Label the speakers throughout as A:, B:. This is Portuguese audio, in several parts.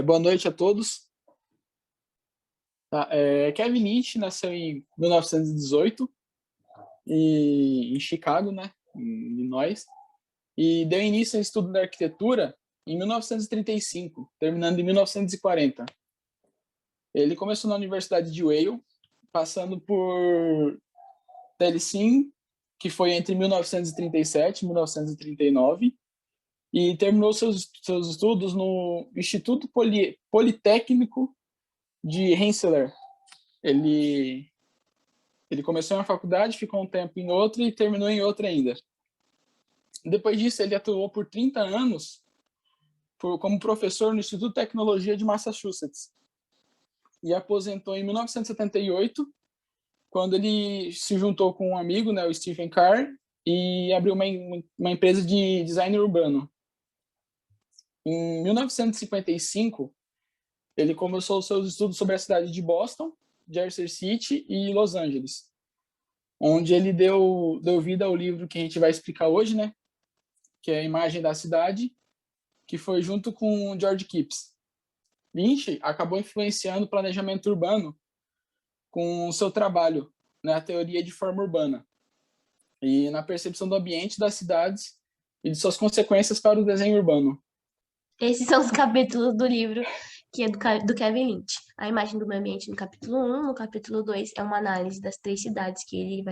A: Boa noite a todos. Tá, Kevin Lynch nasceu em 1918 em Chicago, né, em Illinois, e deu início ao estudo da arquitetura em 1935, terminando em 1940. Ele começou na Universidade de Yale, passando por Tellissing, que foi entre 1937 e 1939, e terminou seus estudos no Instituto Politécnico de Rensselaer. Ele começou em uma faculdade, ficou um tempo em outra e terminou em outra ainda. Depois disso, ele atuou por 30 anos como professor no Instituto de Tecnologia de Massachusetts. E aposentou em 1978, quando ele se juntou com um amigo, né, o Stephen Carr, e abriu uma empresa de design urbano. Em 1955, ele começou os seus estudos sobre a cidade de Boston, Jersey City e Los Angeles, onde ele deu vida ao livro que a gente vai explicar hoje, né? Que é A Imagem da Cidade, que foi junto com George Kipps. Lynch acabou influenciando o planejamento urbano com o seu trabalho na teoria de forma urbana e na percepção do ambiente das cidades e de suas consequências para o desenho urbano.
B: Esses são os capítulos do livro que é do Kevin Lynch. A imagem do meio ambiente no capítulo 1, no capítulo 2 é uma análise das 3 cidades que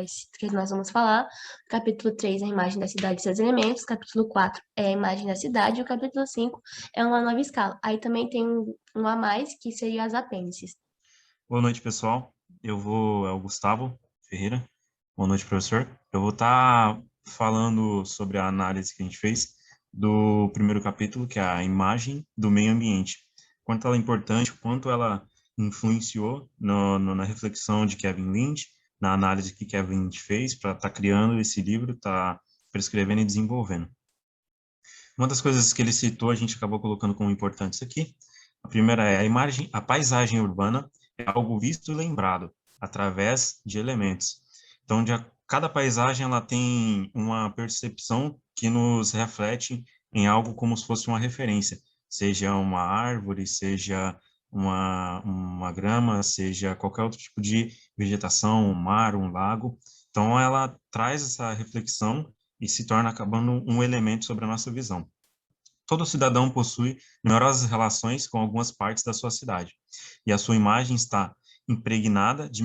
B: nós vamos falar. No capítulo 3 é a imagem da cidade e seus elementos. Capítulo 4 é a imagem da cidade. E o capítulo 5 é uma nova escala. Aí também tem um a mais, que seria as apêndices.
C: Boa noite, pessoal. É o Gustavo Ferreira. Boa noite, professor. Eu vou estar falando sobre a análise que a gente fez do primeiro capítulo, que é a imagem do meio ambiente. Quanto ela é importante, quanto ela influenciou na reflexão de Kevin Lynch, na análise que Kevin Lynch fez para estar criando esse livro, estar prescrevendo e desenvolvendo. Uma das coisas que ele citou, a gente acabou colocando como importantes aqui. A primeira é a paisagem urbana é algo visto e lembrado através de elementos. Então, cada paisagem ela tem uma percepção que nos reflete em algo como se fosse uma referência, seja uma árvore, seja uma grama, seja qualquer outro tipo de vegetação, um mar, um lago. Então, ela traz essa reflexão e se torna acabando um elemento sobre a nossa visão. Todo cidadão possui numerosas relações com algumas partes da sua cidade, e a sua imagem está impregnada de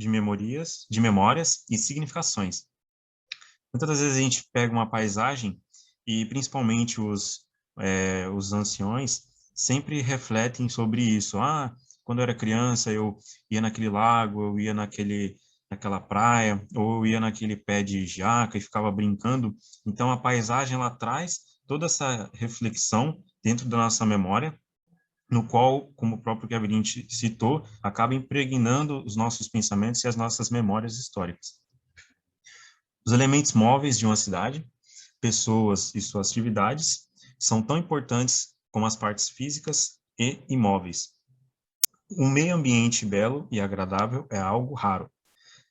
C: memórias e significações. Muitas das vezes a gente pega uma paisagem e principalmente os anciões sempre refletem sobre isso. Quando eu era criança eu ia naquele lago, eu ia naquela praia, ou eu ia naquele pé de jaca e ficava brincando. Então a paisagem ela traz toda essa reflexão dentro da nossa memória, no qual, como o próprio Kevin Lynch citou, acaba impregnando os nossos pensamentos e as nossas memórias históricas. Os elementos móveis de uma cidade, pessoas e suas atividades, são tão importantes como as partes físicas e imóveis. Um meio ambiente belo e agradável é algo raro.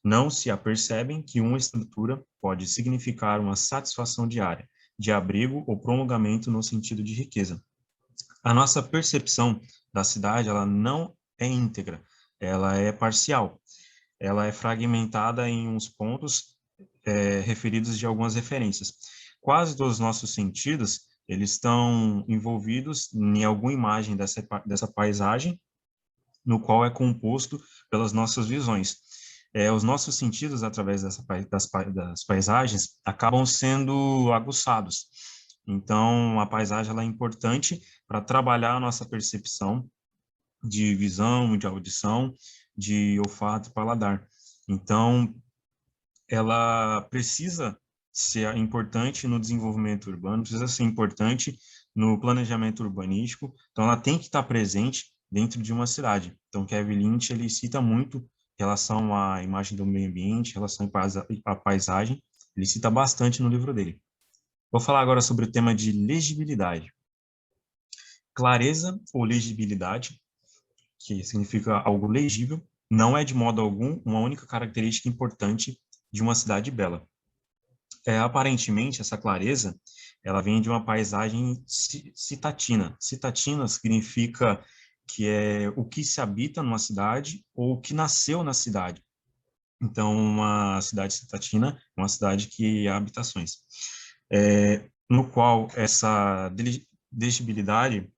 C: Não se apercebem que uma estrutura pode significar uma satisfação diária, de abrigo ou prolongamento no sentido de riqueza. A nossa percepção da cidade, ela não é íntegra, ela é parcial. Ela é fragmentada em uns pontos referidos de algumas referências. Quase todos os nossos sentidos, eles estão envolvidos em alguma imagem dessa paisagem, no qual é composto pelas nossas visões. Os nossos sentidos, através das paisagens, acabam sendo aguçados. Então, a paisagem ela é importante para trabalhar a nossa percepção de visão, de audição, de olfato e paladar. Então, ela precisa ser importante no desenvolvimento urbano, precisa ser importante no planejamento urbanístico, então ela tem que estar presente dentro de uma cidade. Então, Kevin Lynch, ele cita muito em relação à imagem do meio ambiente, em relação à paisagem, ele cita bastante no livro dele. Vou falar agora sobre o tema de legibilidade. Clareza ou legibilidade, que significa algo legível, não é de modo algum uma única característica importante de uma cidade bela. Aparentemente, essa clareza, ela vem de uma paisagem citatina. Citatina significa que é o que se habita numa cidade ou o que nasceu na cidade. Então, uma cidade citatina é uma cidade que há habitações. No qual essa legibilidade,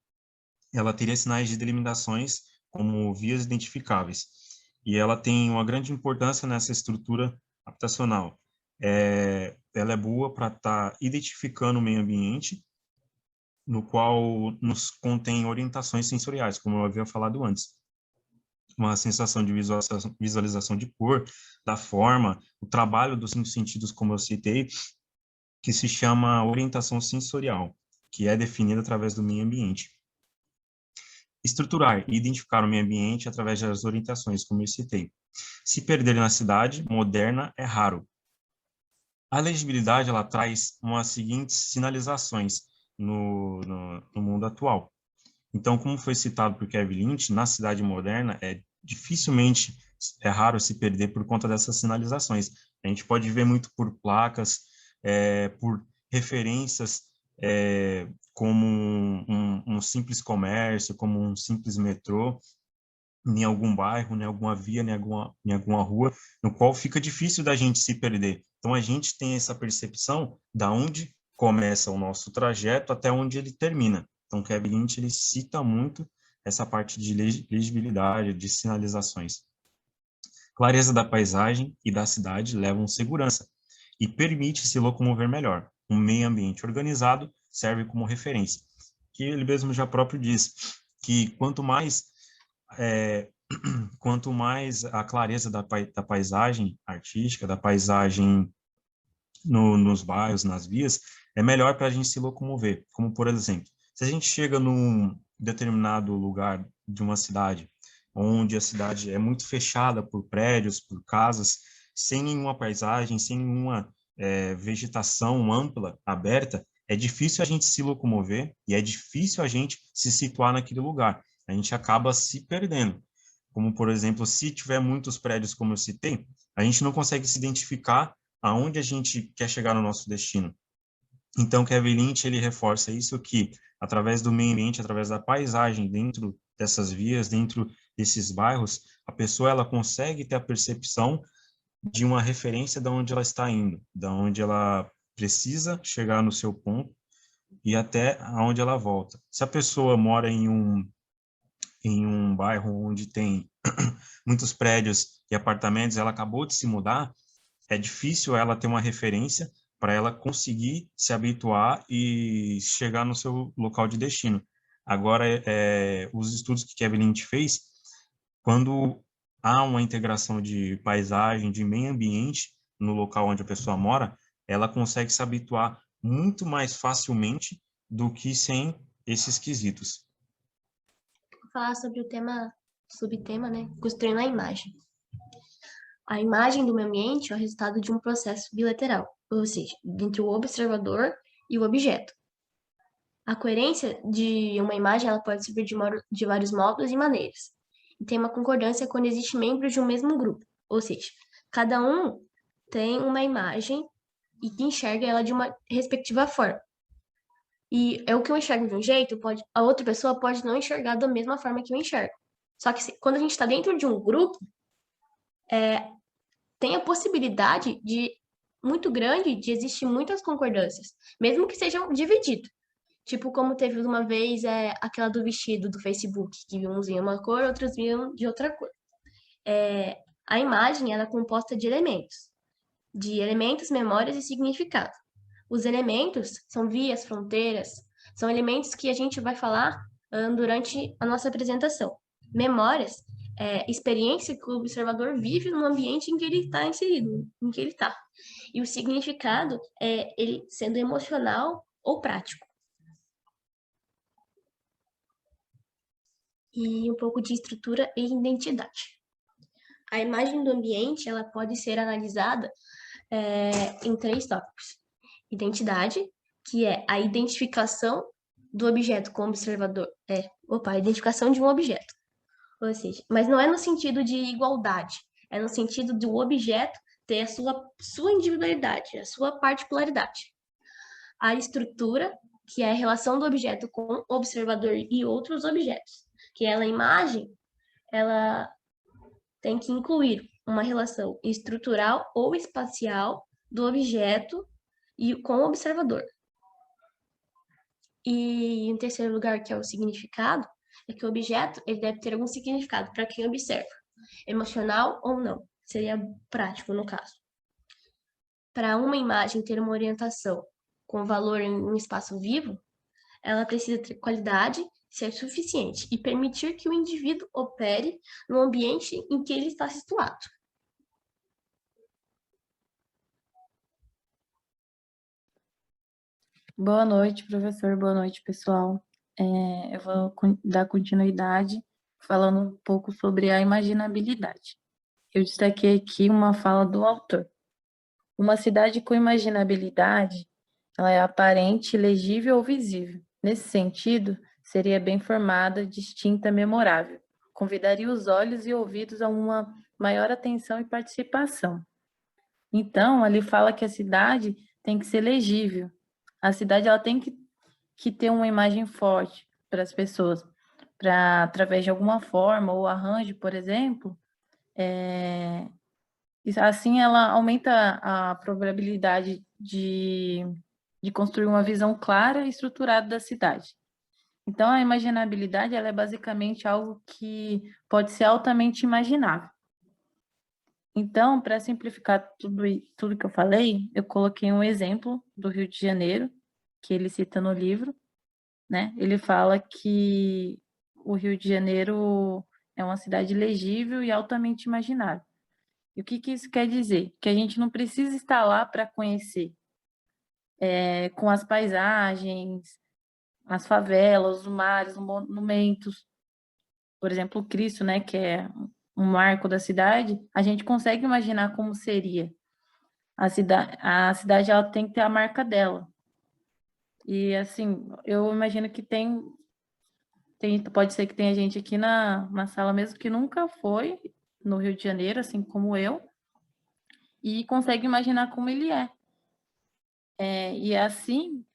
C: ela teria sinais de delimitações como vias identificáveis. E ela tem uma grande importância nessa estrutura habitacional. Ela é boa para estar identificando o meio ambiente, no qual nos contém orientações sensoriais, como eu havia falado antes. Uma sensação de visualização de cor, da forma, o trabalho dos 5 sentidos, como eu citei, que se chama orientação sensorial, que é definida através do meio ambiente. Estruturar e identificar o meio ambiente através das orientações, como eu citei. Se perder na cidade moderna é raro. A legibilidade, ela traz umas seguintes sinalizações no mundo atual. Então, como foi citado por Kevin Lynch, na cidade moderna dificilmente é raro se perder por conta dessas sinalizações. A gente pode ver muito por placas, por referências, como um simples comércio, como um simples metrô, em algum bairro, em alguma via, em alguma rua, no qual fica difícil da gente se perder. Então, a gente tem essa percepção da onde começa o nosso trajeto até onde ele termina. Então, Kevin Lynch, ele cita muito essa parte de legibilidade, de sinalizações. Clareza da paisagem e da cidade levam segurança e permite se locomover melhor. Um meio ambiente organizado serve como referência. Que ele mesmo já próprio diz que quanto mais a clareza da paisagem artística, da paisagem nos bairros, nas vias, é melhor para a gente se locomover. Como, por exemplo, se a gente chega num determinado lugar de uma cidade, onde a cidade é muito fechada por prédios, por casas, sem nenhuma paisagem, sem nenhuma vegetação ampla, aberta, é difícil a gente se locomover e é difícil a gente se situar naquele lugar. A gente acaba se perdendo. Como, por exemplo, se tiver muitos prédios, como eu citei, a gente não consegue se identificar aonde a gente quer chegar no nosso destino. Então, Kevin Lynch, ele reforça isso que, através do meio ambiente, através da paisagem dentro dessas vias, dentro desses bairros, a pessoa ela consegue ter a percepção de uma referência de onde ela está indo, de onde ela precisa chegar no seu ponto e até aonde ela volta. Se a pessoa mora em um bairro onde tem muitos prédios e apartamentos, ela acabou de se mudar, é difícil ela ter uma referência para ela conseguir se habituar e chegar no seu local de destino. Agora, os estudos que Kevin Lynch fez, quando há uma integração de paisagem, de meio ambiente no local onde a pessoa mora, ela consegue se habituar muito mais facilmente do que sem esses quesitos.
B: Vou falar sobre o subtema, né? Construindo a imagem. A imagem do meio ambiente é o resultado de um processo bilateral, ou seja, entre o observador e o objeto. A coerência de uma imagem ela pode servir de vários modos e maneiras. E tem uma concordância quando existem membros de um mesmo grupo, ou seja, cada um tem uma imagem e que enxerga ela de uma respectiva forma. E é o que eu enxergo de um jeito, a outra pessoa pode não enxergar da mesma forma que eu enxergo. Só que quando a gente está dentro de um grupo, tem a possibilidade muito grande de existir muitas concordâncias, mesmo que sejam divididos. Tipo, como teve uma vez aquela do vestido do Facebook, que uns viam uma cor, outros viam de outra cor. A imagem ela é composta de elementos, memórias e significado. Os elementos são vias, fronteiras, são elementos que a gente vai falar durante a nossa apresentação. Memórias experiência que o observador vive no ambiente em que ele está inserido, em que ele está. E o significado é ele sendo emocional ou prático. E um pouco de estrutura e identidade. A imagem do ambiente ela pode ser analisada em 3 tópicos. Identidade, que é a identificação do objeto com o observador. A identificação de um objeto. Ou seja, mas não é no sentido de igualdade, é no sentido do objeto ter a sua individualidade, a sua particularidade. A estrutura, que é a relação do objeto com o observador e outros objetos, que ela, a imagem, ela tem que incluir uma relação estrutural ou espacial do objeto e com o observador. E em terceiro lugar, que é o significado, é que o objeto ele deve ter algum significado para quem observa, emocional ou não, seria prático no caso. Para uma imagem ter uma orientação com valor em um espaço vivo, ela precisa ter qualidade, ser suficiente e permitir que o indivíduo opere no ambiente em que ele está situado.
D: Boa noite, professor. Boa noite, pessoal. Eu vou dar continuidade falando um pouco sobre a imaginabilidade. Eu destaquei aqui uma fala do autor. Uma cidade com imaginabilidade, ela é aparente, legível ou visível. Nesse sentido, seria bem formada, distinta, memorável. Convidaria os olhos e ouvidos a uma maior atenção e participação. Então, ali fala que a cidade tem que ser legível. A cidade ela tem que ter uma imagem forte para as pessoas, para, através de alguma forma, ou arranjo, por exemplo, assim ela aumenta a probabilidade de construir uma visão clara e estruturada da cidade. Então, a imaginabilidade ela é basicamente algo que pode ser altamente imaginável. Então, para simplificar tudo que eu falei, eu coloquei um exemplo do Rio de Janeiro, que ele cita no livro, né? Ele fala que o Rio de Janeiro é uma cidade legível e altamente imaginável. E o que isso quer dizer? Que a gente não precisa estar lá para conhecer, com as paisagens, as favelas, os mares, os monumentos. Por exemplo, o Cristo, né, que é um marco da cidade, a gente consegue imaginar como seria. A cidade ela tem que ter a marca dela. E, assim, eu imagino que pode ser que tenha gente aqui na sala mesmo que nunca foi no Rio de Janeiro, assim como eu, e consegue imaginar como ele é. E assim,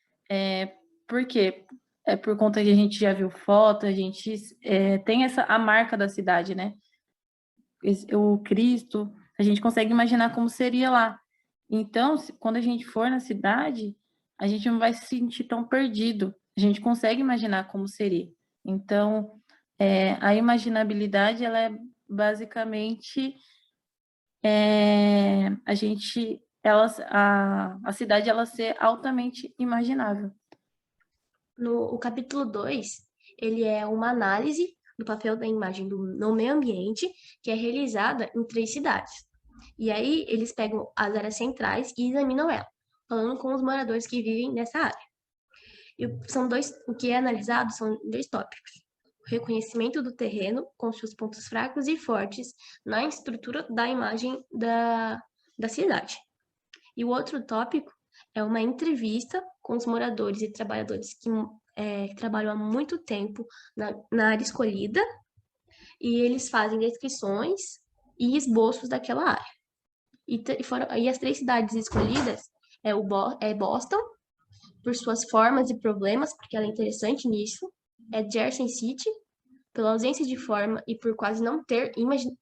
D: por quê? É por conta que a gente já viu foto, a gente tem a marca da cidade, né? O Cristo, a gente consegue imaginar como seria lá. Então, quando a gente for na cidade, a gente não vai se sentir tão perdido. A gente consegue imaginar como seria. Então, a imaginabilidade, ela é basicamente a cidade ela ser altamente imaginável.
B: O capítulo 2, ele é uma análise do papel da imagem no meio ambiente, que é realizada em 3 cidades. E aí, eles pegam as áreas centrais e examinam ela, falando com os moradores que vivem nessa área. O que é analisado são 2 tópicos. O reconhecimento do terreno com seus pontos fracos e fortes na estrutura da imagem da cidade. E o outro tópico é uma entrevista com os moradores e trabalhadores que trabalham há muito tempo na área escolhida, e eles fazem descrições e esboços daquela área. E as 3 cidades escolhidas é Boston, por suas formas e problemas, porque ela é interessante nisso, é Jersey City, pela ausência de forma e por quase não ter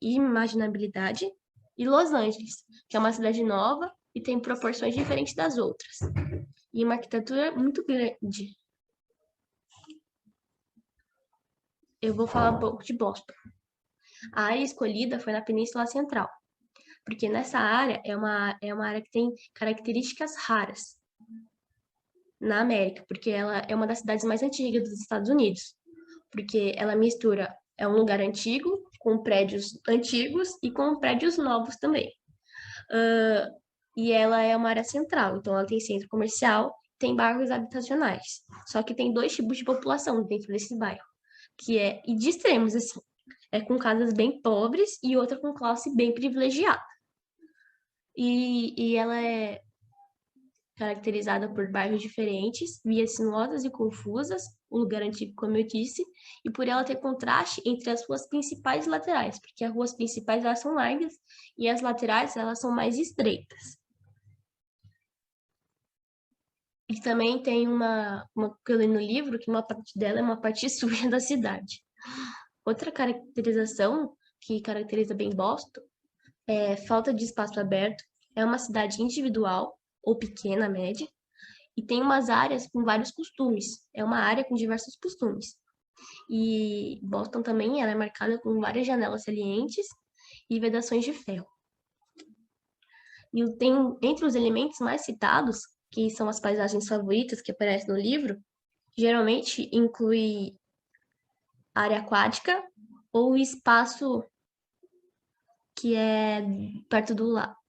B: imaginabilidade, e Los Angeles, que é uma cidade nova e tem proporções diferentes das outras, e uma arquitetura muito grande. Eu vou falar um pouco de Boston. A área escolhida foi na Península Central, porque nessa área é uma área que tem características raras na América, porque ela é uma das cidades mais antigas dos Estados Unidos, porque ela mistura, é um lugar antigo, com prédios antigos e com prédios novos também. E ela é uma área central, então ela tem centro comercial, tem bairros habitacionais. Só que tem 2 tipos de população dentro desse bairro, e de extremos, assim. É com casas bem pobres e outra com classe bem privilegiada. E ela caracterizada por bairros diferentes, vias sinuosas e confusas, o lugar antigo, como eu disse, e por ela ter contraste entre as ruas principais e laterais, porque as ruas principais elas são largas e as laterais elas são mais estreitas. E também tem uma que eu li no livro, que uma parte dela é uma parte suja da cidade. Outra caracterização que caracteriza bem Boston é falta de espaço aberto, é uma cidade individual ou pequena, média, e tem umas áreas com vários costumes. É uma área com diversos costumes. E Boston também ela é marcada com várias janelas salientes e vedações de ferro. E tem, entre os elementos mais citados, que são as paisagens favoritas que aparecem no livro, geralmente inclui área aquática ou espaço que é perto do lago.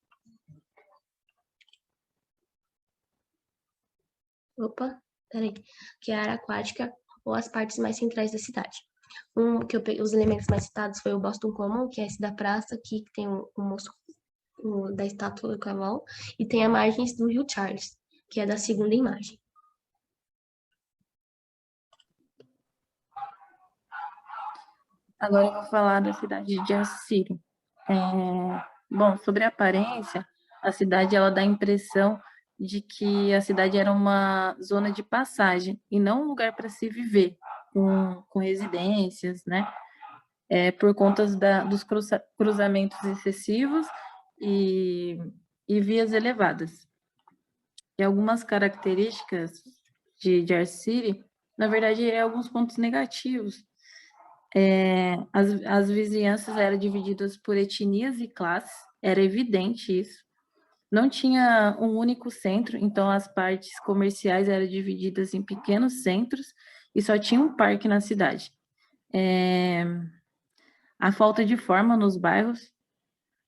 B: Que é a área aquática ou as partes mais centrais da cidade. Os elementos mais citados foi o Boston Common, que é esse da praça, que tem o moço da estátua do cavalo, e tem a margem do Rio Charles, que é da segunda imagem.
D: Agora eu vou falar da cidade de Jersey City. Bom, sobre a aparência, a cidade ela dá a impressão de que a cidade era uma zona de passagem e não um lugar para se viver, com residências, né? Por conta dos cruzamentos excessivos e vias elevadas. E algumas características de Jersey City, na verdade, alguns pontos negativos. As vizinhanças eram divididas por etnias e classes, era evidente isso. Não tinha um único centro, então as partes comerciais eram divididas em pequenos centros e só tinha um parque na cidade. A falta de forma nos bairros,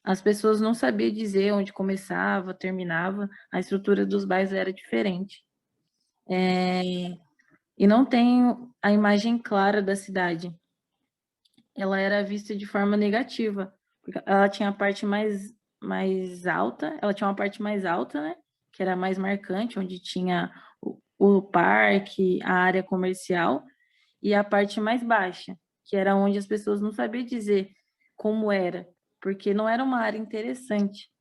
D: as pessoas não sabiam dizer onde começava, terminava, a estrutura dos bairros era diferente. E não tem a imagem clara da cidade. Ela era vista de forma negativa, porque ela tinha a parte mais alta, ela tinha uma parte mais alta, né, que era mais marcante, onde tinha o parque, a área comercial, e a parte mais baixa, que era onde as pessoas não sabiam dizer como era, porque não era uma área interessante.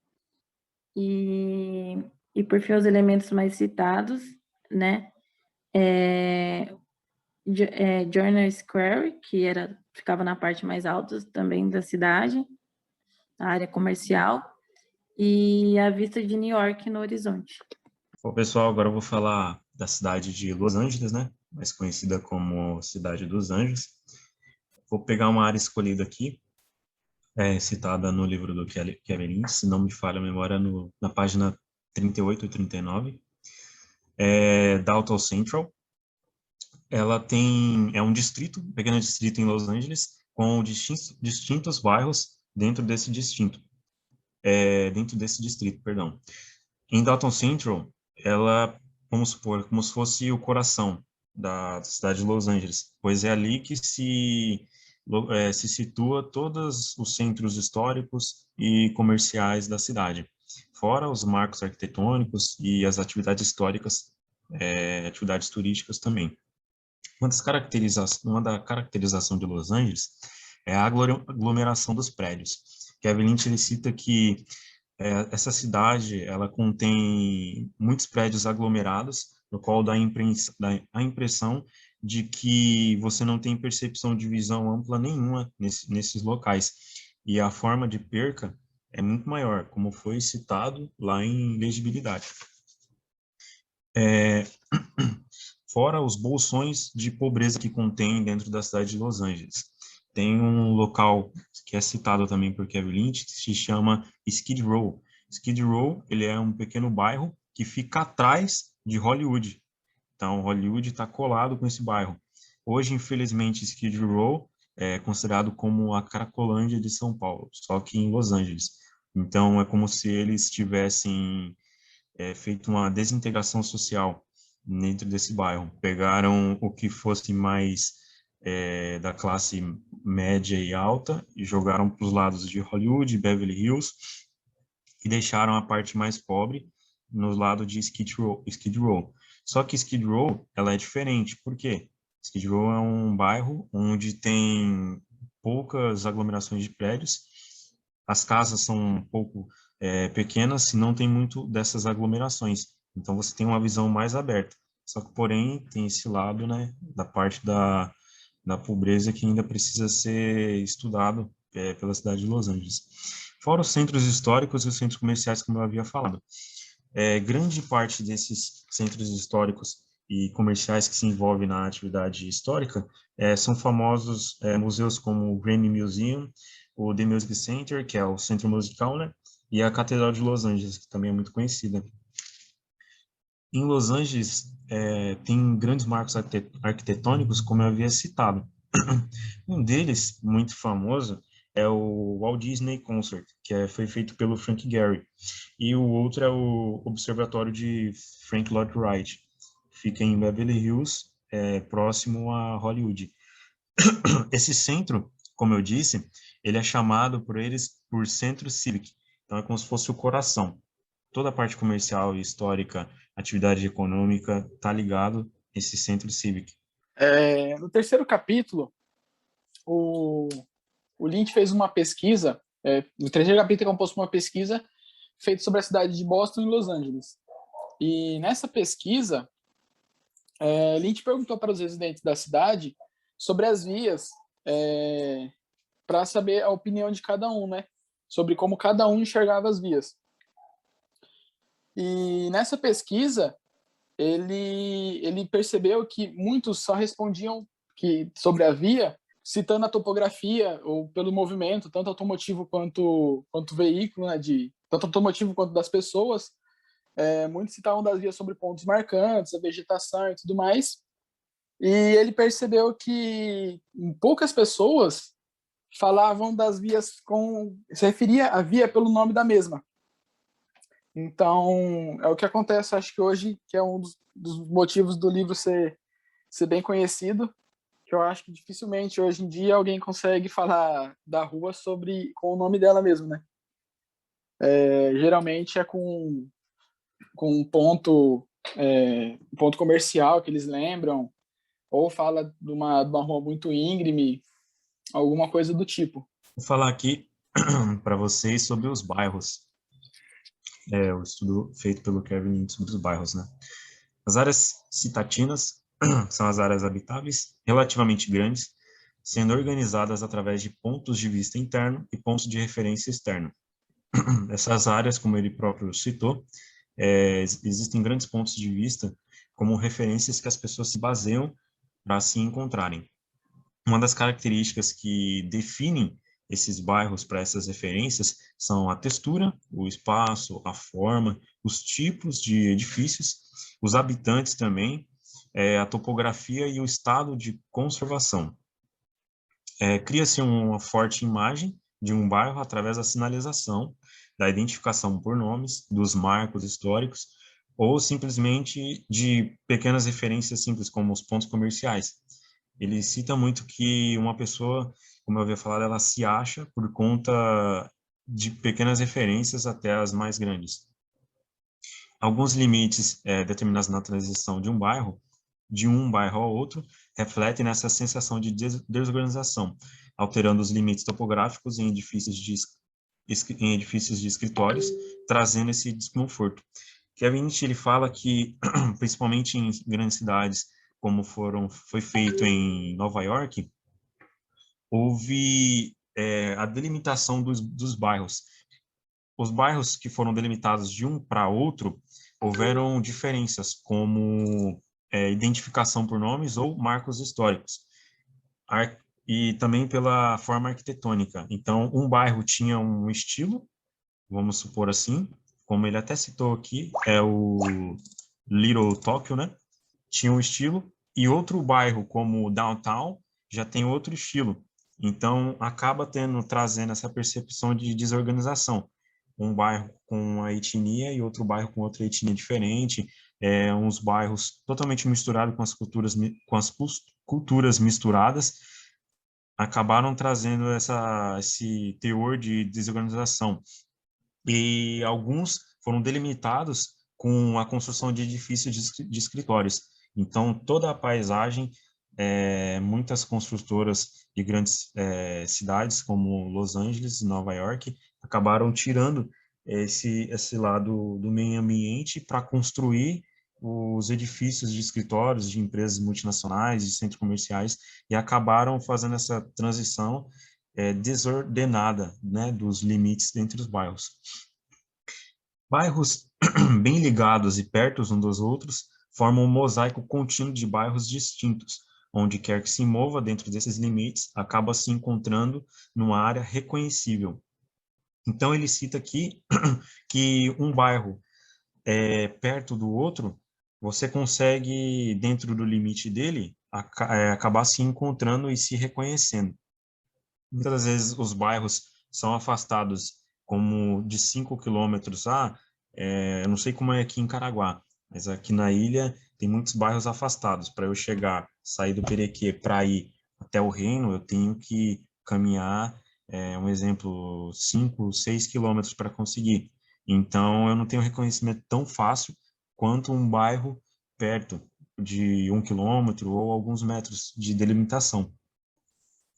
D: E por fim, os elementos mais citados, né, Joyner Square, que ficava na parte mais alta também da cidade, a área comercial, e a vista de New York no horizonte.
C: Bom, pessoal, agora eu vou falar da cidade de Los Angeles, né? Mais conhecida como Cidade dos Anjos. Vou pegar uma área escolhida aqui, citada no livro do Kevin Lynch, se não me falha a memória, na página 38 e 39, Downtown Central. Ela é um distrito, um pequeno distrito em Los Angeles, com distintos bairros dentro desse distrito, perdão. Em Downtown Central, ela, vamos supor, como se fosse o coração da cidade de Los Angeles, pois é ali que se situa todos os centros históricos e comerciais da cidade, fora os marcos arquitetônicos e as atividades históricas, atividades turísticas também. Uma da caracterização de Los Angeles é a aglomeração dos prédios. Kevin Lynch ele cita que essa cidade ela contém muitos prédios aglomerados, no qual dá a impressão de que você não tem percepção de visão ampla nenhuma nesses locais. E a forma de perca é muito maior, como foi citado lá em Legibilidade. Fora os bolsões de pobreza que contém dentro da cidade de Los Angeles. Tem um local que é citado também por Kevin Lynch, que se chama Skid Row. Skid Row, ele é um pequeno bairro que fica atrás de Hollywood. Então, Hollywood está colado com esse bairro. Hoje, infelizmente, Skid Row é considerado como a Cracolândia de São Paulo, só que em Los Angeles. Então, é como se eles tivessem feito uma desintegração social dentro desse bairro. Pegaram o que fosse mais da classe média e alta e jogaram para os lados de Hollywood, Beverly Hills, e deixaram a parte mais pobre no lado de Skid Row. Só que Skid Row, ela é diferente. Por quê? Skid Row é um bairro onde tem poucas aglomerações de prédios, as casas são um pouco pequenas e não tem muito dessas aglomerações. Então, você tem uma visão mais aberta. Só que, porém, tem esse lado, né, da parte da pobreza que ainda precisa ser estudado pela cidade de Los Angeles. Fora os centros históricos e os centros comerciais, como eu havia falado. Grande parte desses centros históricos e comerciais que se envolvem na atividade histórica são famosos museus como o Grammy Museum, o The Music Center, que é o centro musical, né? E a Catedral de Los Angeles, que também é muito conhecida. Em Los Angeles, tem grandes marcos arquitetônicos, como eu havia citado. Um deles, muito famoso, é o Walt Disney Concert, que foi feito pelo Frank Gehry. E o outro é o Observatório de Frank Lloyd Wright. Fica em Beverly Hills, próximo a Hollywood. Esse centro, como eu disse, ele é chamado por eles por Centro Civic. Então, é como se fosse o coração. Toda a parte comercial e histórica, atividade econômica, está ligado a esse Centro Civic.
A: No terceiro capítulo, o Lynch fez uma pesquisa, o terceiro capítulo é composto por uma pesquisa feita sobre a cidade de Boston e Los Angeles. E nessa pesquisa, Lynch perguntou para os residentes da cidade sobre as vias, para saber a opinião de cada um, né? Sobre como cada um enxergava as vias. E nessa pesquisa, ele percebeu que muitos só respondiam sobre a via citando a topografia ou pelo movimento, tanto automotivo quanto veículo, né, tanto automotivo quanto das pessoas. Muitos citavam das vias sobre pontos marcantes, a vegetação e tudo mais. E ele percebeu que poucas pessoas falavam das vias se referia à via pelo nome da mesma. Então, é o que acontece, acho que hoje, que é um dos motivos do livro ser bem conhecido, que eu acho que dificilmente hoje em dia alguém consegue falar da rua com o nome dela mesmo, né? Geralmente é com um ponto comercial que eles lembram, ou fala de uma rua muito íngreme, alguma coisa do tipo.
C: Vou falar aqui para vocês sobre os bairros. O estudo feito pelo Kevin Lynch sobre os bairros, né? As áreas citatinas são as áreas habitáveis, relativamente grandes, sendo organizadas através de pontos de vista interno e pontos de referência externo. Essas áreas, como ele próprio citou, existem grandes pontos de vista como referências que as pessoas se baseiam para se encontrarem. Uma das características que definem esses bairros para essas referências são a textura, o espaço, a forma, os tipos de edifícios, os habitantes também, a topografia e o estado de conservação. Cria-se uma forte imagem de um bairro através da sinalização, da identificação por nomes, dos marcos históricos, ou simplesmente de pequenas referências simples, como os pontos comerciais. Ele cita muito que uma pessoa, como eu havia falado, ela se acha por conta de pequenas referências até as mais grandes. Alguns limites determinados na transição de um bairro ao outro, refletem nessa sensação de desorganização, alterando os limites topográficos em edifícios de escritórios, trazendo esse desconforto. Kevin Lynch, ele fala que, principalmente em grandes cidades, como foi feito em Nova York, houve a delimitação dos bairros. Os bairros que foram delimitados de um para outro, houveram diferenças, como identificação por nomes ou marcos históricos, e também pela forma arquitetônica. Então, um bairro tinha um estilo, vamos supor assim, como ele até citou aqui, é o Little Tokyo, né? Tinha um estilo, e outro bairro, como Downtown, já tem outro estilo. Então, acaba trazendo essa percepção de desorganização. Um bairro com uma etnia e outro bairro com outra etnia diferente, uns bairros totalmente misturados com as culturas misturadas, acabaram trazendo esse teor de desorganização. E alguns foram delimitados com a construção de edifícios de escritórios. Então, toda a paisagem, muitas construtoras de grandes cidades, como Los Angeles e Nova York, acabaram tirando esse lado do meio ambiente para construir os edifícios de escritórios, de empresas multinacionais, de centros comerciais, e acabaram fazendo essa transição desordenada, né, dos limites entre os bairros. Bairros bem ligados e perto uns dos outros formam um mosaico contínuo de bairros distintos, onde quer que se mova dentro desses limites, acaba se encontrando numa área reconhecível. Então, ele cita aqui que um bairro perto do outro, você consegue, dentro do limite dele, acabar se encontrando e se reconhecendo. Muitas das vezes os bairros são afastados como de 5 quilômetros. Eu não sei como é aqui em Caraguá, mas aqui na ilha tem muitos bairros afastados. Para eu sair do Perequê para ir até o Reino, eu tenho que caminhar, um exemplo, 5, 6 quilômetros para conseguir. Então, eu não tenho reconhecimento tão fácil quanto um bairro perto de 1 quilômetro ou alguns metros de delimitação.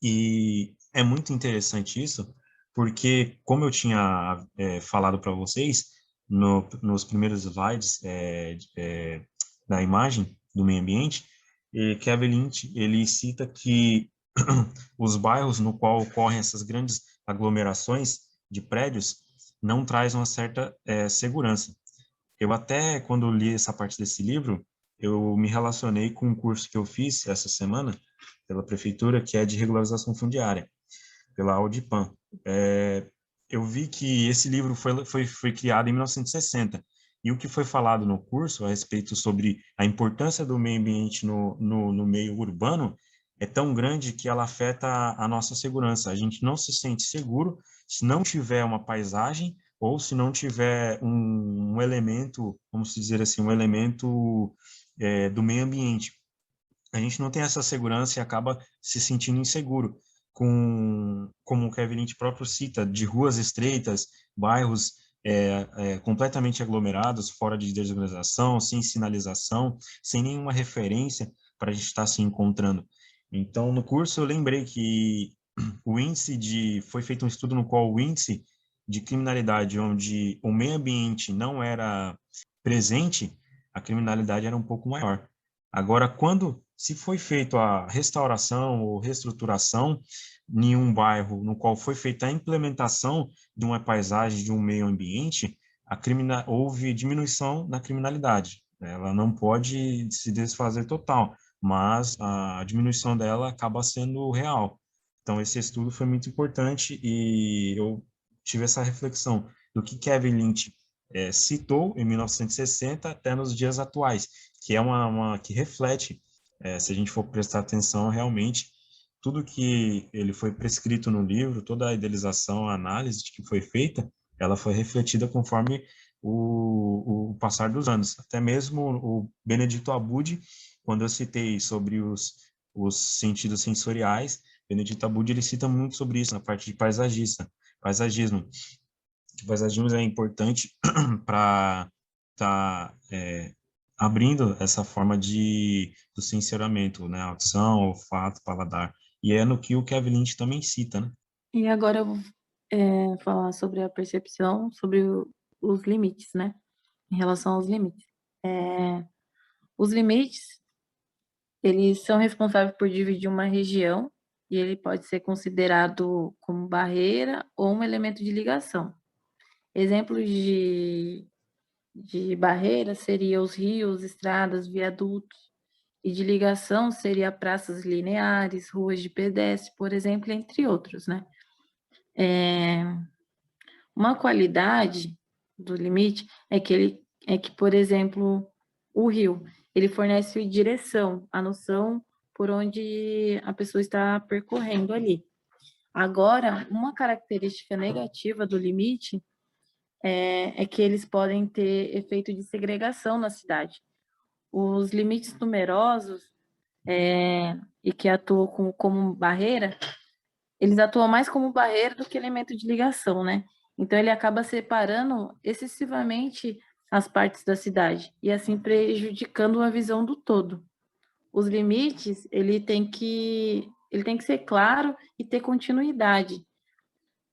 C: E é muito interessante isso, porque, como eu tinha falado para vocês, nos primeiros slides da imagem do meio ambiente, Kevin Lynch, ele cita que os bairros no qual ocorrem essas grandes aglomerações de prédios não traz uma certa segurança. Eu até, quando li essa parte desse livro, eu me relacionei com um curso que eu fiz essa semana pela prefeitura, que é de regularização fundiária, pela Audipan. Eu vi que esse livro foi criado em 1960, e o que foi falado no curso a respeito sobre a importância do meio ambiente no meio urbano é tão grande que ela afeta a nossa segurança. A gente não se sente seguro se não tiver uma paisagem ou se não tiver um elemento, vamos dizer assim, um elemento do meio ambiente. A gente não tem essa segurança e acaba se sentindo inseguro, como o Kevin Lynch próprio cita, de ruas estreitas, bairros completamente aglomerados, fora de desorganização, sem sinalização, sem nenhuma referência para a gente estar se encontrando. Então, no curso eu lembrei que foi feito um estudo no qual o índice de criminalidade, onde o meio ambiente não era presente, a criminalidade era um pouco maior. Agora, se foi feita a restauração ou reestruturação em um bairro no qual foi feita a implementação de uma paisagem, de um meio ambiente, houve diminuição na criminalidade. Ela não pode se desfazer total, mas a diminuição dela acaba sendo real. Então, esse estudo foi muito importante e eu tive essa reflexão do que Kevin Lynch citou em 1960 até nos dias atuais, que é que reflete, se a gente for prestar atenção, realmente, tudo que ele foi prescrito no livro, toda a idealização, a análise que foi feita, ela foi refletida conforme o passar dos anos. Até mesmo o Benedito Abud, quando eu citei sobre os sentidos sensoriais, Benedito Abud, ele cita muito sobre isso na parte de paisagismo. O paisagismo é importante para estar abrindo essa forma do sensoriamento, né? Audição, olfato, paladar. E é no que o Kevin Lynch também cita, né?
D: E agora eu vou falar sobre a percepção, sobre os limites, né? Em relação aos limites. Os limites, eles são responsáveis por dividir uma região e ele pode ser considerado como barreira ou um elemento de ligação. Exemplos de barreira seriam os rios, estradas, viadutos, e de ligação seria praças lineares, ruas de pedestre, por exemplo, entre outros, né? Uma qualidade do limite é que por exemplo, o rio, ele fornece direção, a noção por onde a pessoa está percorrendo ali. Agora, uma característica negativa do limite é que eles podem ter efeito de segregação na cidade. Os limites numerosos e que atuam como barreira, eles atuam mais como barreira do que elemento de ligação, né? Então, ele acaba separando excessivamente as partes da cidade, e assim prejudicando uma visão do todo. Os limites, ele tem que ser claro e ter continuidade,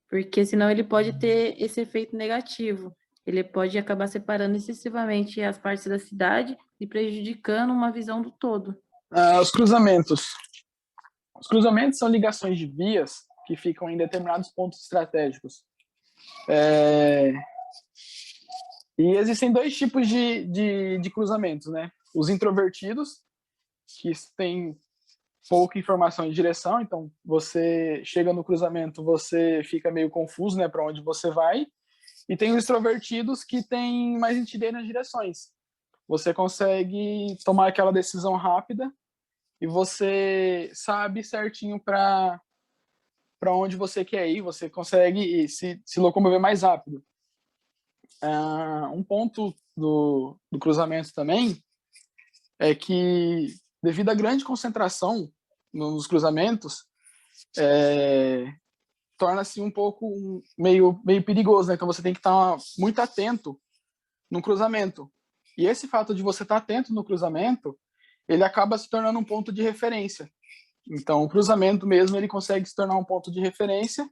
D: porque senão ele pode ter esse efeito negativo. Ele pode acabar separando excessivamente as partes da cidade e prejudicando uma visão do todo.
A: Os cruzamentos. Os cruzamentos são ligações de vias que ficam em determinados pontos estratégicos. E existem dois tipos de cruzamentos, né? Os introvertidos, que têm pouca informação de direção, então você chega no cruzamento, você fica meio confuso, né, para onde você vai. E tem os extrovertidos que têm mais nitidez nas direções. Você consegue tomar aquela decisão rápida e você sabe certinho para onde você quer ir, você consegue se locomover mais rápido. Um ponto do cruzamento também é que, devido à grande concentração nos cruzamentos, torna-se um pouco meio perigoso, né? Então você tem que estar muito atento no cruzamento. E esse fato de você estar atento no cruzamento, ele acaba se tornando um ponto de referência. Então, o cruzamento mesmo, ele consegue se tornar um ponto de referência,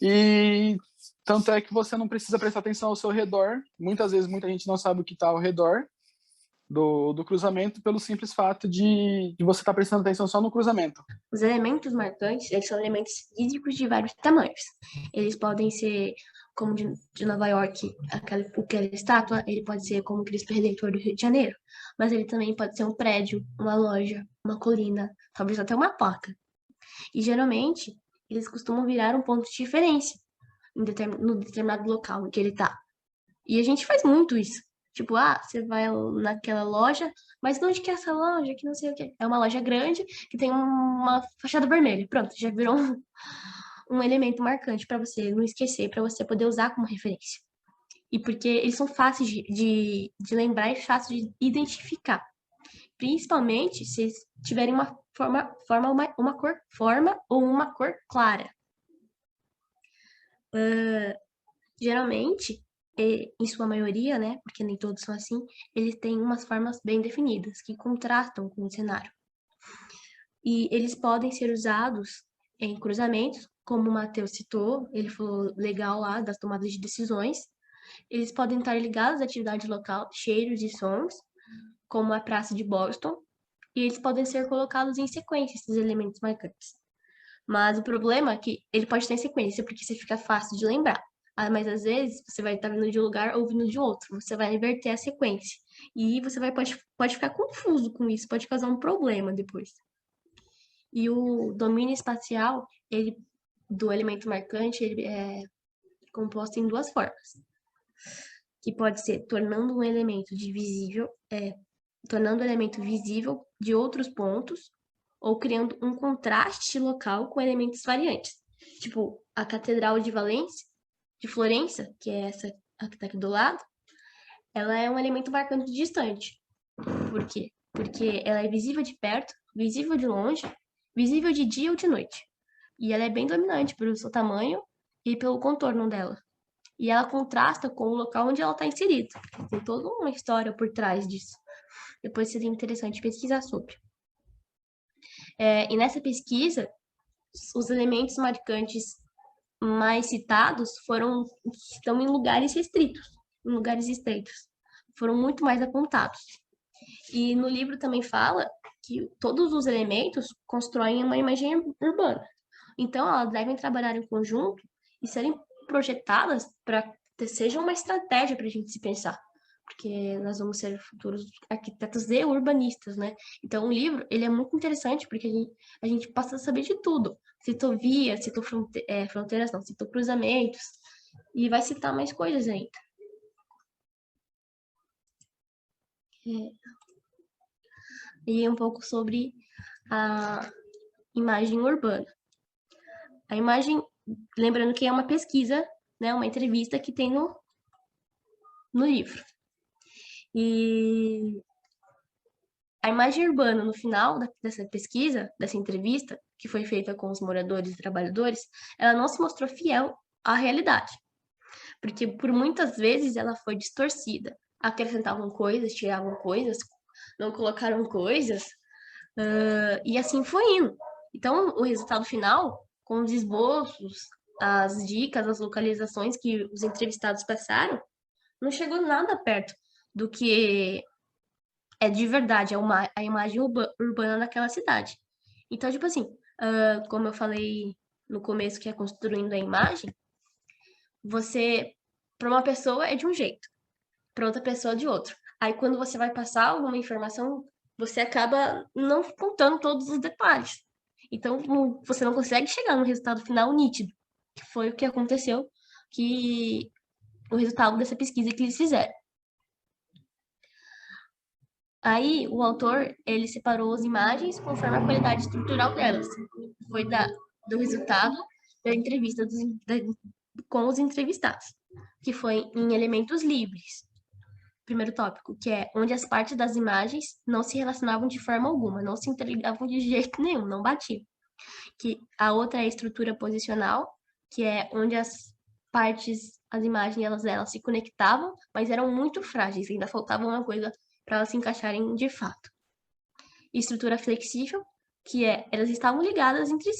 A: e tanto é que você não precisa prestar atenção ao seu redor. Muitas vezes, muita gente não sabe o que está ao redor do cruzamento pelo simples fato de você estar prestando atenção só no cruzamento.
B: Os elementos marcantes, eles são elementos físicos de vários tamanhos. Eles podem ser, como de Nova York, aquela estátua, ele pode ser como o Cristo Redentor do Rio de Janeiro, mas ele também pode ser um prédio, uma loja, uma colina, talvez até uma placa. E, geralmente, eles costumam virar um ponto de referência no determinado local em que ele está. E a gente faz muito isso. Tipo, você vai naquela loja, mas onde que é essa loja? Que não sei o quê. É uma loja grande que tem uma fachada vermelha. Pronto, já virou um elemento marcante para você não esquecer, para você poder usar como referência. E porque eles são fáceis de lembrar e fáceis de identificar. Principalmente se eles tiverem uma forma ou uma cor clara. Geralmente, em sua maioria, né, porque nem todos são assim, eles têm umas formas bem definidas, que contrastam com o cenário. E eles podem ser usados em cruzamentos, como o Matheus citou, ele falou legal lá das tomadas de decisões. Eles podem estar ligados à atividade local, cheiros e sons, como a Praça de Boston, e eles podem ser colocados em sequência, esses elementos marcantes. Mas o problema é que ele pode estar em sequência, porque você fica fácil de lembrar. Mas às vezes você vai estar vindo de um lugar ou vindo de outro. Você vai inverter a sequência. E você pode ficar confuso com isso, pode causar um problema depois. E o domínio espacial, do elemento marcante, ele é composto em duas formas. Que pode ser tornando um elemento tornando o elemento visível de outros pontos, ou criando um contraste local com elementos variantes. Tipo, a Catedral de Florença, que é essa que está aqui do lado, ela é um elemento marcante distante. Por quê? Porque ela é visível de perto, visível de longe, visível de dia ou de noite. E ela é bem dominante pelo seu tamanho e pelo contorno dela. E ela contrasta com o local onde ela está inserida. Tem toda uma história por trás disso. Depois seria interessante pesquisar sobre. E nessa pesquisa, os elementos marcantes mais citados estão em lugares restritos, em lugares estreitos. Foram muito mais apontados. E no livro também fala que todos os elementos constroem uma imagem urbana. Então, elas devem trabalhar em conjunto e serem projetadas para que seja uma estratégia para a gente se pensar. Porque nós vamos ser futuros arquitetos e urbanistas, né? Então, o livro, ele é muito interessante porque a gente passa a saber de tudo. Citou vias, citou fronteiras, não, citou cruzamentos, e vai citar mais coisas ainda. E um pouco sobre a imagem urbana. A imagem, lembrando que é uma pesquisa, né, uma entrevista que tem no livro. E a imagem urbana, no final dessa pesquisa, dessa entrevista, que foi feita com os moradores e trabalhadores, ela não se mostrou fiel à realidade. Porque, por muitas vezes, ela foi distorcida. acrescentavam coisas, tiravam coisas, não colocaram coisas, e assim foi indo. Então, o resultado final, com os esboços, as dicas, as localizações que os entrevistados passaram, não chegou nada perto do que é de verdade, a imagem urbana daquela cidade. Então, tipo assim, como eu falei no começo, que é construindo a imagem, você, para uma pessoa é de um jeito, para outra pessoa de outro. Aí, quando você vai passar alguma informação, você acaba não contando todos os detalhes. Então, você não consegue chegar no resultado final nítido, que foi o que aconteceu, que o resultado dessa pesquisa que eles fizeram. Aí, o autor, ele separou as imagens conforme a qualidade estrutural delas. Foi do resultado da entrevista com os entrevistados, que foi em elementos livres. Primeiro tópico, que é onde as partes das imagens não se relacionavam de forma alguma, não se interligavam de jeito nenhum, não batiam. Que a outra é a estrutura posicional, que é onde as partes, as imagens, elas se conectavam, mas eram muito frágeis, ainda faltava uma coisa para elas se encaixarem de fato. Estrutura flexível, que é elas estavam ligadas entre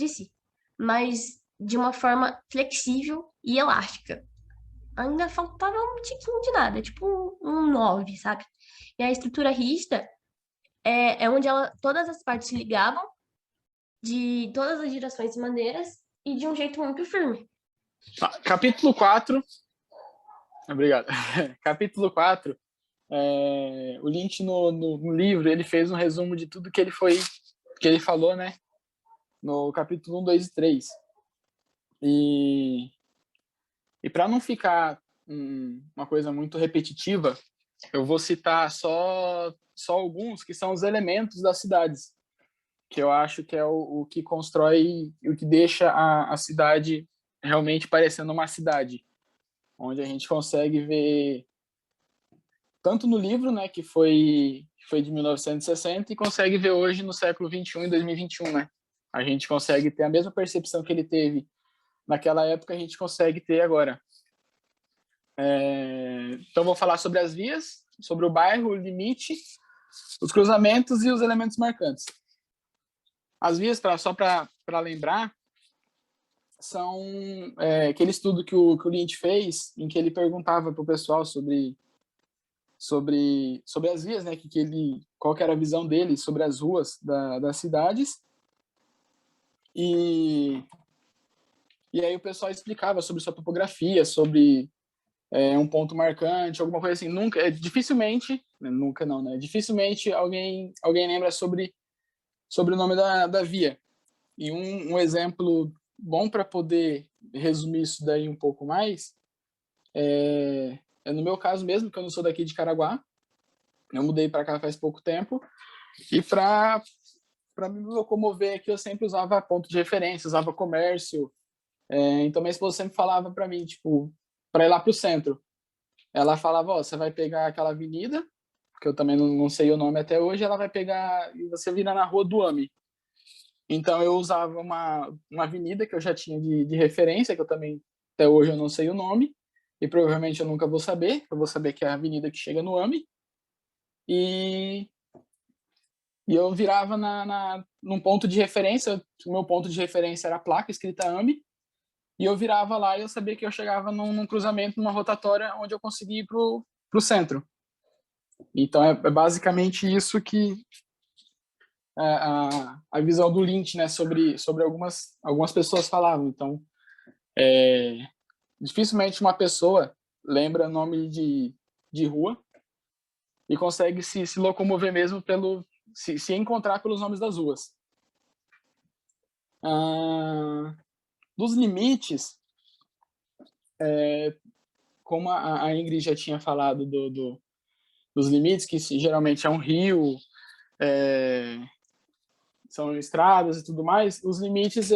B: si, mas de uma forma flexível e elástica. Ainda faltava um tiquinho de nada, tipo um 9, sabe? E a estrutura rígida é onde todas as partes se ligavam de todas as direções e maneiras e de um jeito muito firme.
A: Capítulo 4. Obrigado. Capítulo 4. O Lynch, no livro, ele fez um resumo de tudo que ele falou, né? No capítulo 1, 2 e 3. E para não ficar uma coisa muito repetitiva, eu vou citar só alguns que são os elementos das cidades, que eu acho que é o que constrói, o que deixa a cidade realmente parecendo uma cidade, onde a gente consegue ver, tanto no livro, né, que foi de 1960, e consegue ver hoje no século 21 e 2021, né? A gente consegue ter a mesma percepção que ele teve naquela época, a gente consegue ter agora. Então, vou falar sobre as vias, sobre o bairro, o limite, os cruzamentos e os elementos marcantes. As vias, só para lembrar, são aquele estudo que o Lynch fez, em que ele perguntava para o pessoal sobre as vias, né, qual que era a visão dele sobre as ruas das cidades. E aí o pessoal explicava sobre sua topografia, sobre um ponto marcante, alguma coisa assim. Dificilmente, nunca não, né? Dificilmente alguém lembra sobre o nome da via. E um exemplo bom para poder resumir isso daí um pouco mais é no meu caso mesmo, que eu não sou daqui de Caraguá. Eu mudei para cá faz pouco tempo. E para me locomover aqui, eu sempre usava ponto de referência, usava comércio. Então, minha esposa sempre falava para mim, tipo, para ir lá para o centro. Ela falava, você vai pegar aquela avenida, que eu também não sei o nome até hoje, ela vai pegar e você vira na Rua do AME. Então, eu usava uma avenida que eu já tinha de referência, que eu também, até hoje, eu não sei o nome, e provavelmente eu nunca vou saber, eu vou saber que é a avenida que chega no AME, e eu virava num ponto de referência, o meu ponto de referência era a placa escrita AME, e eu virava lá e eu sabia que eu chegava num cruzamento, numa rotatória, onde eu conseguia ir pro centro. Então, é basicamente isso que a visão do Lynch, né, sobre algumas pessoas falavam. Então, dificilmente uma pessoa lembra nome de rua e consegue se locomover mesmo se encontrar pelos nomes das ruas. Dos limites, como a Ingrid já tinha falado dos limites, que geralmente é um rio, são estradas e tudo mais, os limites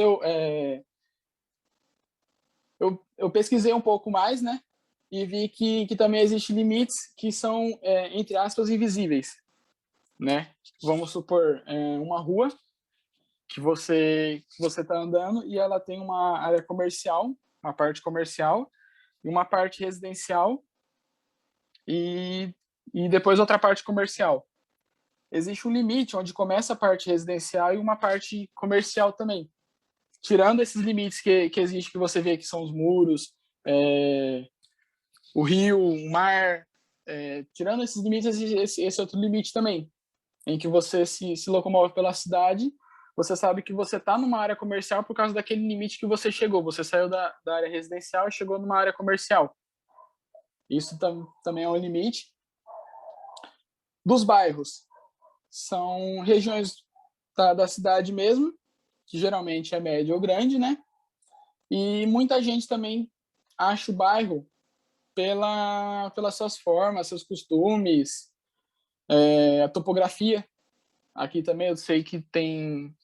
A: eu pesquisei um pouco mais, né? E vi que também existem limites que são, entre aspas, invisíveis, né? Vamos supor uma rua que você está andando e ela tem uma área comercial, uma parte comercial e uma parte residencial, e depois outra parte comercial. Existe um limite onde começa a parte residencial e uma parte comercial também. Tirando esses limites que existe, que você vê que são os muros, o rio, o mar, tirando esses limites, existe esse outro limite também, em que você se locomove pela cidade, você sabe que você está numa área comercial por causa daquele limite que você chegou. Você saiu da área residencial e chegou numa área comercial. Isso também é um limite. Dos bairros, são regiões da cidade mesmo, que geralmente é média ou grande, né? E muita gente também acha o bairro pelas suas formas, seus costumes, a topografia. Aqui também eu sei que tem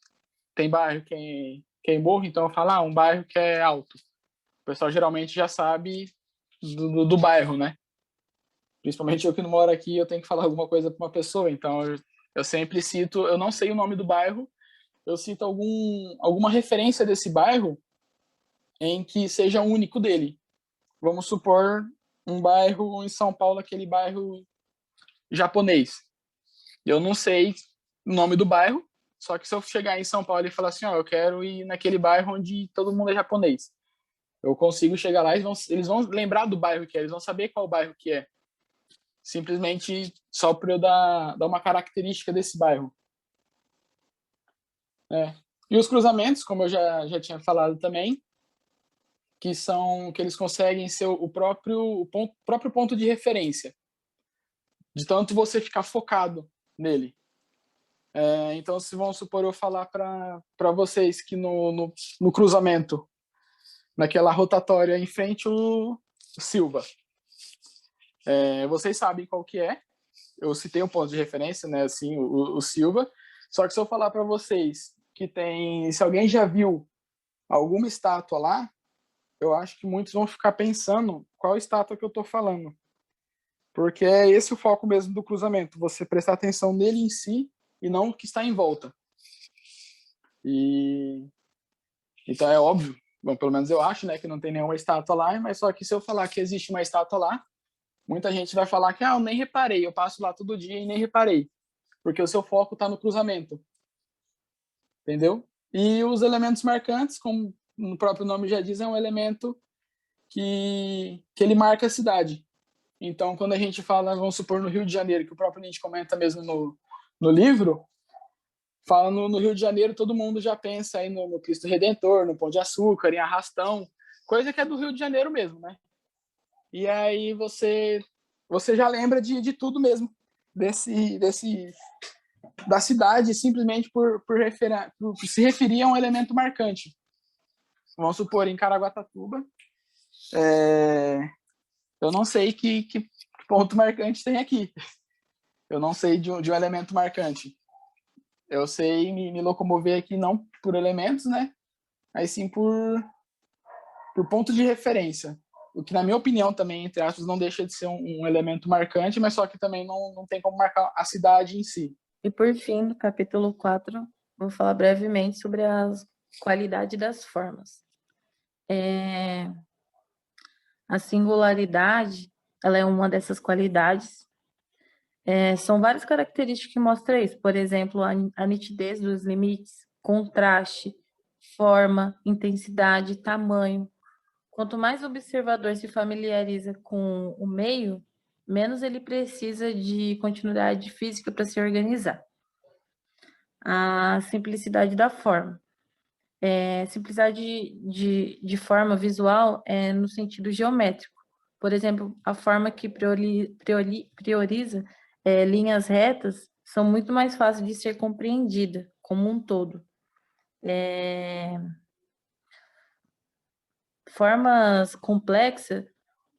A: bairro que é em morro, então eu falo, um bairro que é alto. O pessoal geralmente já sabe do bairro, né? Principalmente eu que não moro aqui, eu tenho que falar alguma coisa para uma pessoa, então eu sempre cito, eu não sei o nome do bairro, eu cito alguma referência desse bairro em que seja único dele. Vamos supor um bairro em São Paulo, aquele bairro japonês. Eu não sei o nome do bairro, só que se eu chegar em São Paulo e falar assim, eu quero ir naquele bairro onde todo mundo é japonês, eu consigo chegar lá e eles vão lembrar do bairro que é, eles vão saber qual bairro que é. Simplesmente só para eu dar uma característica desse bairro. E os cruzamentos, como eu já tinha falado também, que eles conseguem ser o próprio ponto de referência, de tanto você ficar focado nele. Então, se vamos supor eu falar para vocês que no cruzamento, naquela rotatória em frente o Silva, vocês sabem qual que é. Eu citei um ponto de referência, né? Assim, o Silva. Só que se eu falar para vocês que se alguém já viu alguma estátua lá, eu acho que muitos vão ficar pensando qual estátua que eu estou falando. Porque é esse o foco mesmo do cruzamento, você prestar atenção nele em si e não o que está em volta. Então é óbvio, bom, pelo menos eu acho, né, que não tem nenhuma estátua lá, mas só que se eu falar que existe uma estátua lá, muita gente vai falar que eu nem reparei, eu passo lá todo dia e nem reparei, porque o seu foco está no cruzamento. Entendeu? E os elementos marcantes, como o próprio nome já diz, é um elemento que ele marca a cidade. Então, quando a gente fala, vamos supor, no Rio de Janeiro, que o próprio Nietzsche comenta mesmo no livro, fala no Rio de Janeiro, todo mundo já pensa aí no Cristo Redentor, no Pão de Açúcar, em Arrastão, coisa que é do Rio de Janeiro mesmo, né? E aí você já lembra de tudo mesmo, da cidade, simplesmente por se referir a um elemento marcante. Vamos supor, em Caraguatatuba, eu não sei que ponto marcante tem aqui. Eu não sei de um elemento marcante. Eu sei me locomover aqui não por elementos, né? Mas sim por ponto de referência. O que, na minha opinião, também, entre aspas, não deixa de ser um elemento marcante, mas só que também não tem como marcar a cidade em si.
D: E por fim, no capítulo 4, vou falar brevemente sobre a qualidade das formas. A singularidade, ela é uma dessas qualidades. São várias características que mostram isso. Por exemplo, a nitidez dos limites, contraste, forma, intensidade, tamanho. Quanto mais o observador se familiariza com o meio, menos ele precisa de continuidade física para se organizar. A simplicidade da forma. Simplicidade de forma visual é no sentido geométrico. Por exemplo, a forma que prioriza linhas retas são muito mais fáceis de ser compreendida como um todo. Formas complexas,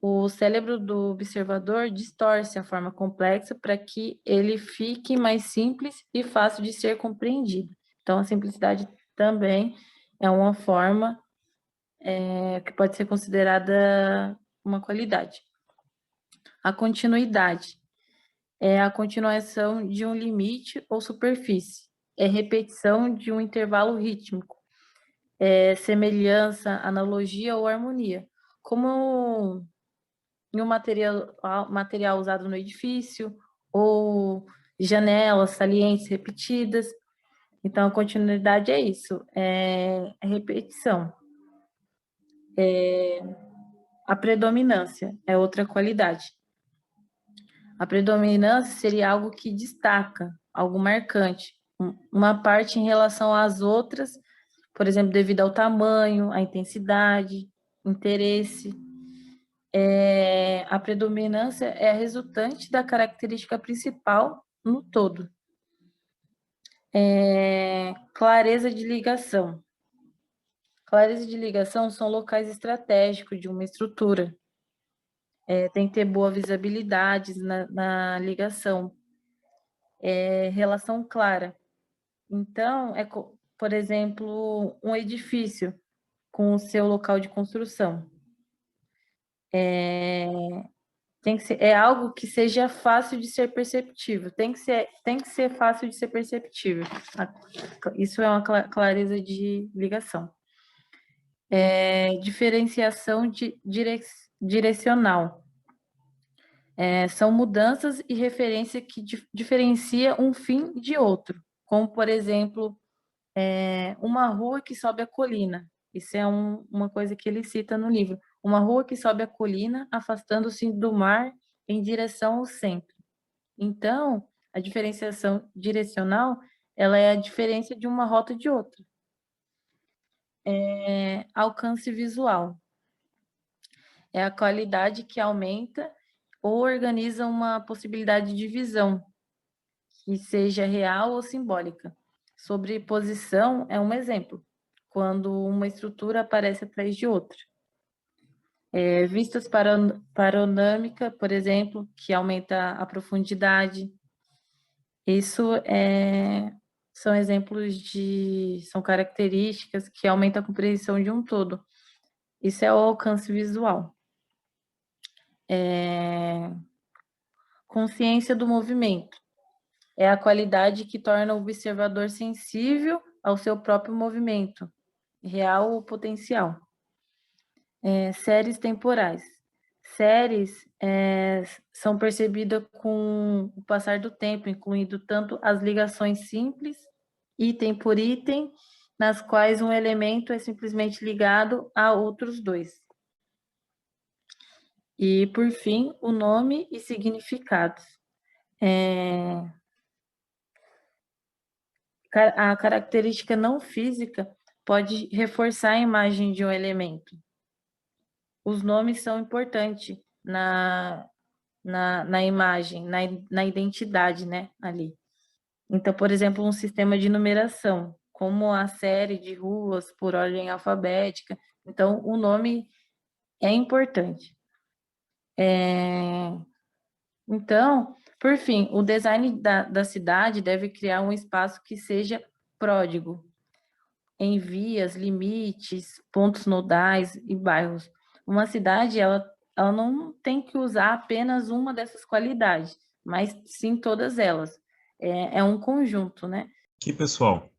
D: o cérebro do observador distorce a forma complexa para que ele fique mais simples e fácil de ser compreendido. Então, a simplicidade também é uma forma que pode ser considerada uma qualidade. A continuidade é a continuação de um limite ou superfície, é repetição de um intervalo rítmico, semelhança, analogia ou harmonia. Como em um material usado no edifício, ou janelas salientes repetidas. Então, a continuidade é isso, é repetição. A predominância é outra qualidade. A predominância seria algo que destaca, algo marcante, uma parte em relação às outras, por exemplo, devido ao tamanho, à intensidade, interesse. A predominância é a resultante da característica principal no todo. Clareza de ligação. Clareza de ligação são locais estratégicos de uma estrutura. Tem que ter boa visibilidade na ligação. Relação clara. Então, por exemplo, um edifício com o seu local de construção. Tem que ser, algo que seja fácil de ser perceptível. Tem que ser fácil de ser perceptível. Isso é uma clareza de ligação. Diferenciação direcional. São mudanças e referência que diferencia um fim de outro. Como, por exemplo, uma rua que sobe a colina. Isso é uma coisa que ele cita no livro. Uma rua que sobe a colina, afastando-se do mar em direção ao centro. Então, a diferenciação direcional, ela é a diferença de uma rota de outra. Alcance visual. É a qualidade que aumenta ou organiza uma possibilidade de visão, que seja real ou simbólica. Sobreposição é um exemplo, quando uma estrutura aparece atrás de outra. Vistas panorâmica, por exemplo, que aumenta a profundidade. Isso são exemplos são características que aumentam a compreensão de um todo. Isso é o alcance visual. Consciência do movimento. É a qualidade que torna o observador sensível ao seu próprio movimento, real ou potencial. Séries temporais. Séries são percebidas com o passar do tempo, incluindo tanto as ligações simples, item por item, nas quais um elemento é simplesmente ligado a outros dois. E, por fim, o nome e significados. A característica não física pode reforçar a imagem de um elemento. Os nomes são importantes na imagem, na identidade, né, ali. Então, por exemplo, um sistema de numeração, como a série de ruas por ordem alfabética. Então, o nome é importante. Então, por fim, o design da cidade deve criar um espaço que seja pródigo, em vias, limites, pontos nodais e bairros. Uma cidade, ela não tem que usar apenas uma dessas qualidades, mas sim todas elas. É um conjunto, né?
C: Aqui, pessoal,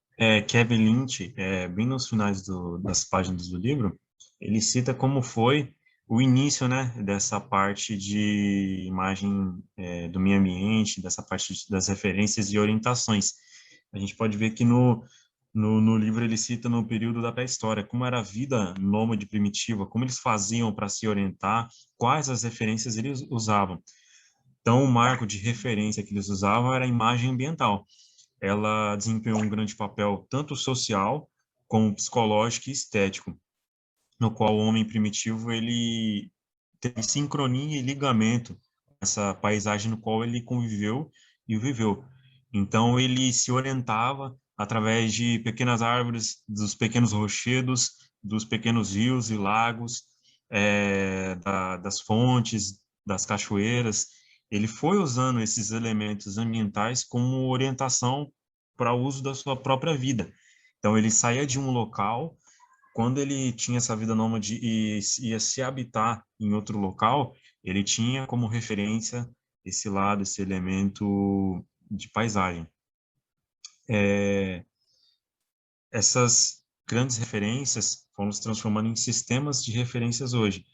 C: Kevin Lynch, bem nos finais das páginas do livro, ele cita como foi o início, né, dessa parte de imagem do meio ambiente, dessa parte das referências e orientações. A gente pode ver que no livro ele cita no período da pré-história, como era a vida nômade primitiva, como eles faziam para se orientar, quais as referências eles usavam. Então, o marco de referência que eles usavam era a imagem ambiental. Ela desempenhou um grande papel tanto social como psicológico e estético, no qual o homem primitivo ele teve sincronia e ligamento com essa paisagem no qual ele conviveu e viveu. Então, ele se orientava através de pequenas árvores, dos pequenos rochedos, dos pequenos rios e lagos, das fontes, das cachoeiras. Ele foi usando esses elementos ambientais como orientação para o uso da sua própria vida. Então, ele saía de um local, quando ele tinha essa vida nômade e ia se habitar em outro local, ele tinha como referência esse lado, esse elemento de paisagem. Essas grandes referências foram se transformando em sistemas de referências hoje.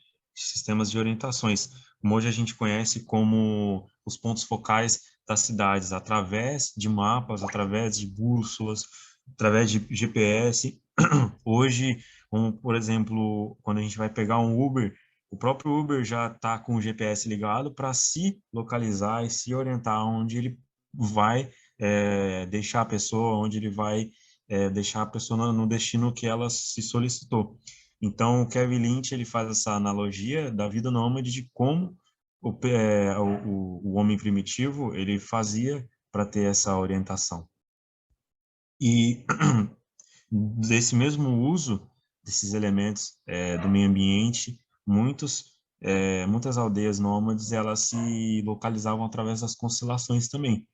C: sistemas de orientações, como hoje a gente conhece como os pontos focais das cidades, através de mapas, através de bússolas, através de GPS. Hoje, como, por exemplo, quando a gente vai pegar um Uber, o próprio Uber já está com o GPS ligado para se localizar e se orientar onde ele vai deixar a pessoa, onde ele vai deixar a pessoa no destino que ela se solicitou. Então, o Kevin Lynch ele faz essa analogia da vida nômade de como o homem primitivo ele fazia para ter essa orientação. E desse mesmo uso desses elementos do meio ambiente, muitas aldeias nômades elas se localizavam através das constelações também.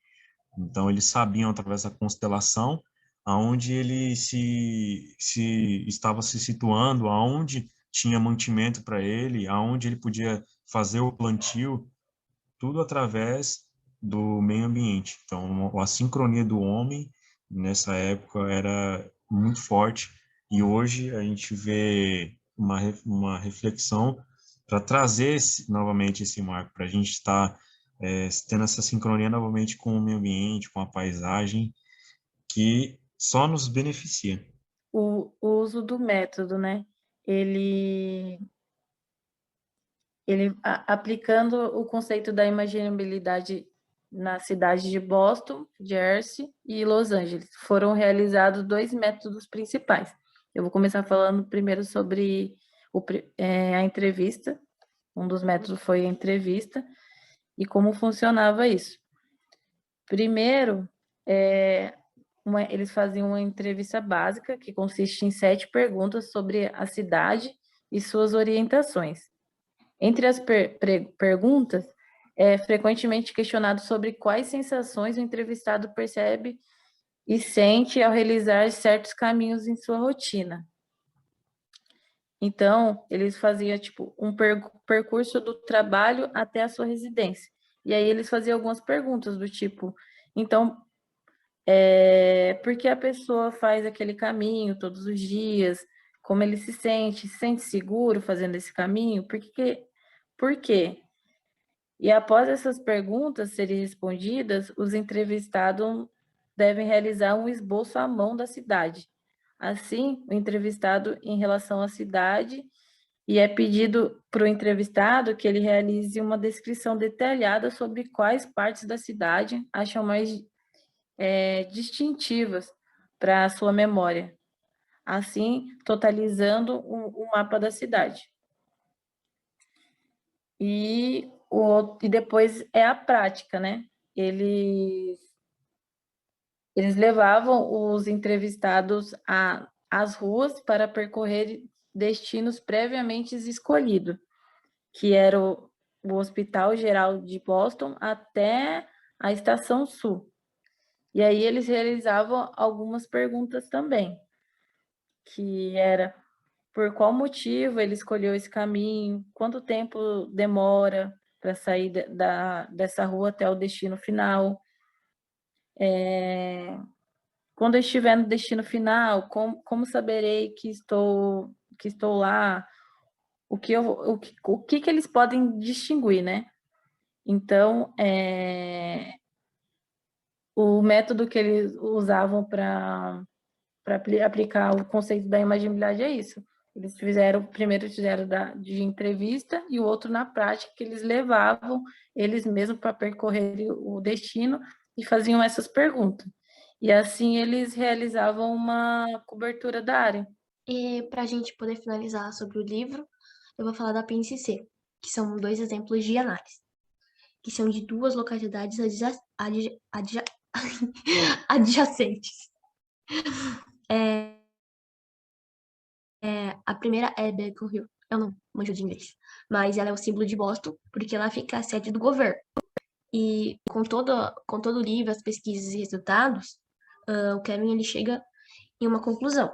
C: Então, eles sabiam, através da constelação, aonde ele se estava se situando, aonde tinha mantimento para ele, aonde ele podia fazer o plantio, tudo através do meio ambiente. Então, a sincronia do homem, nessa época, era muito forte, e hoje a gente vê uma reflexão para trazer novamente esse marco, para a gente estar tendo essa sincronia novamente com o meio ambiente, com a paisagem, que só nos beneficia.
D: O uso do método, né? Ele aplicando o conceito da imaginabilidade na cidade de Boston, Jersey e Los Angeles. Foram realizados 2 métodos principais. Eu vou começar falando primeiro sobre a entrevista. Um dos métodos foi a entrevista e como funcionava isso. Primeiro, eles faziam uma entrevista básica, que consiste em 7 perguntas sobre a cidade e suas orientações. Entre as perguntas, é frequentemente questionado sobre quais sensações o entrevistado percebe e sente ao realizar certos caminhos em sua rotina. Então, eles faziam tipo um percurso do trabalho até a sua residência. E aí eles faziam algumas perguntas do tipo, então, por que a pessoa faz aquele caminho todos os dias? Como ele se sente seguro fazendo esse caminho? Por quê? E após essas perguntas serem respondidas, os entrevistados devem realizar um esboço à mão da cidade. Assim, o entrevistado em relação à cidade, e é pedido para o entrevistado que ele realize uma descrição detalhada sobre quais partes da cidade acham mais distintivas para a sua memória, assim totalizando um mapa da cidade. E depois é a prática, né? Eles levavam os entrevistados às ruas para percorrer destinos previamente escolhidos, que era o Hospital Geral de Boston até a Estação Sul. E aí eles realizavam algumas perguntas também, que era por qual motivo ele escolheu esse caminho, quanto tempo demora para sair dessa rua até o destino final. Quando eu estiver no destino final, como saberei que estou lá? O que eles podem distinguir, né? Então, o método que eles usavam para aplicar o conceito da imaginabilidade é isso. Primeiro fizeram de entrevista e o outro na prática, que eles levavam eles mesmos para percorrer o destino e faziam essas perguntas. E assim eles realizavam uma cobertura da área.
B: E para a gente poder finalizar sobre o livro, eu vou falar da PNCC, que são 2 exemplos de análise, que são de 2 localidades adjacentes. A primeira é Beacon Hill, eu não manjo de inglês, mas ela é o símbolo de Boston, porque ela fica a sede do governo. E com todo o livro, as pesquisas e resultados, o Kevin ele chega em uma conclusão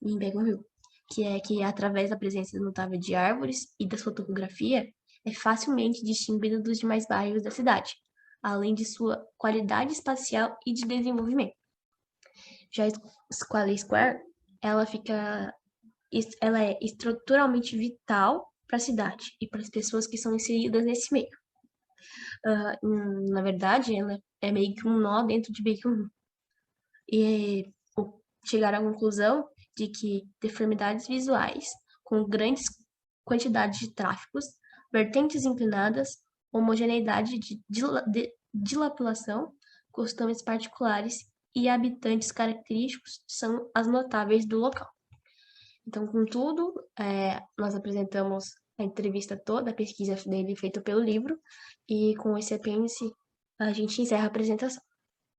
B: em Beacon Hill, que é que através da presença notável de árvores e da sua topografia, é facilmente distinguido dos demais bairros da cidade, além de sua qualidade espacial e de desenvolvimento. Já a Square Square, ela é estruturalmente vital para a cidade e para as pessoas que são inseridas nesse meio. Na verdade, ela é meio que um nó dentro de meio que um. E chegaram à conclusão de que deformidades visuais com grandes quantidades de tráficos, vertentes inclinadas, homogeneidade de dilapulação, costumes particulares e habitantes característicos são as notáveis do local. Então, contudo, nós apresentamos a entrevista toda, a pesquisa dele feita pelo livro, e com esse apêndice a gente encerra a apresentação.